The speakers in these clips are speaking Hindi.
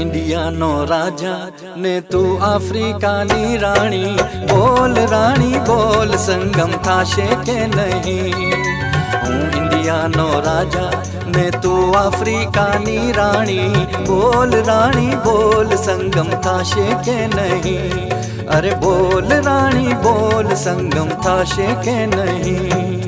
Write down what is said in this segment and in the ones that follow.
इंडिया नो राजा ने तू अफ्रीका नी राणी, बोल राणी बोल संगम थाशे के नहीं। हूँ इंडिया नो राजा ने तू अफ्रीका नी राणी, बोल राणी बोल संगम थाशे के नहीं। अरे बोल राणी बोल संगम थाशे के नहीं।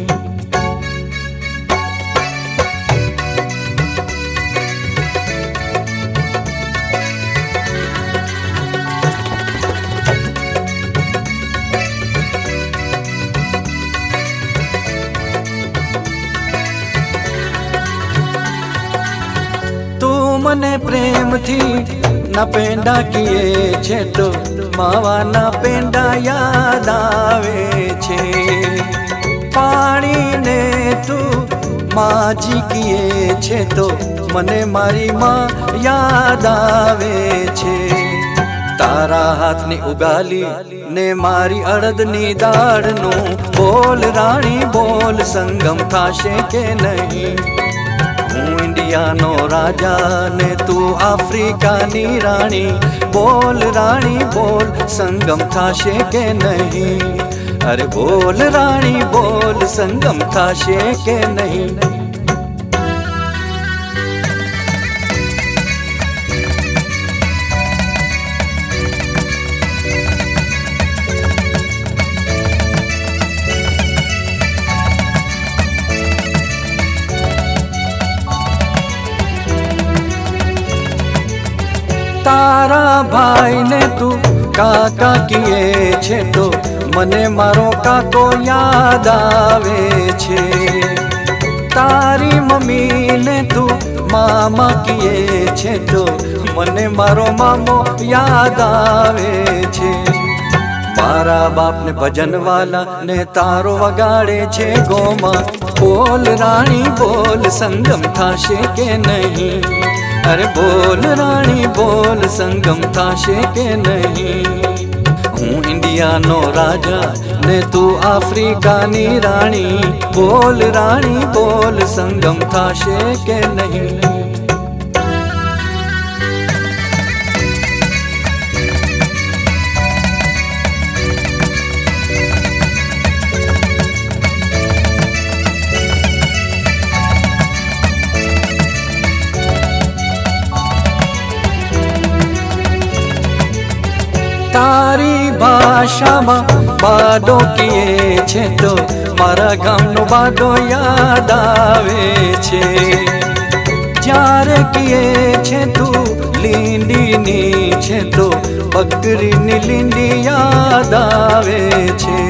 मने प्रेम थी न पेंडा किए छे तो मावा न पेंडा याद आवे छे। पानी ने तू माजी किए छे तो मने मारी माँ याद आवे छे। तारा हाथ ने उगाली ने मारी अड़द नी दाड़ नु, बोल राणी बोल संगम थाशे के नहीं। हूँ इंडिया नो राजा ने तू अफ्रीका नी राणी, बोल राणी बोल संगम थाशे के नहीं। अरे बोल राणी बोल संगम थाशे के नहीं। तारा भाई ने तू काका किए छे तो मने मारो काको याद आवे छे। तारी मम्मी ने तू मामा किए छे तो मने मारो मामो याद आवे छे। मारा बाप ने भजन वाला ने तारो वगाड़े छे गोमा, बोल राणी बोल संगम थाशे के नहीं। अरे बोल राणी बोल संगम थाशे के नहीं। हूँ इंडिया नो राजा ने तू अफ्रीका नी राणी, बोल राणी बोल संगम थाशे के नहीं। तारी भाषा में बाडो किए छे तो मारा गामनो बाडो याद आवे छे। जारे किए छे तू लींडी नी छे तो बकरी नी लींडी याद आवे छे।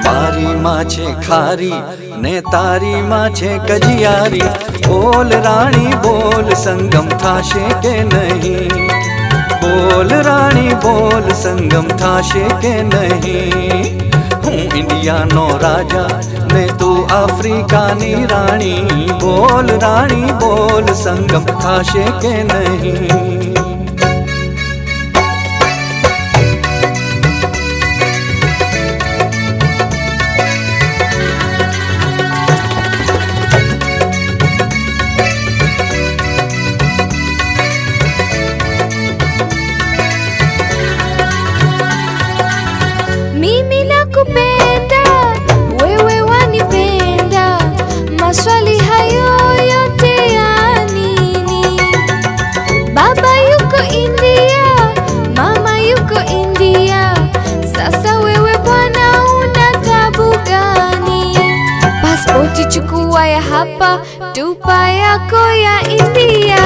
मारी माँ छे खारी ने तारी माँ छे कजियारी, बोल राणी बोल संगम थाशे के नहीं। बोल राणी बोल संगम थाशे के नहीं। हूँ इंडिया नो राजा ने तू अफ्रीका नी राणी, बोल राणी बोल संगम थाशे के नहीं। Mimi nakupenda, wewe wanipenda, maswali hayo yote ya nini? Baba yuko India, mama yuko India, sasa wewe bwana una tabu gani? Pasipoti chukua ya hapa, tupa yako ya India.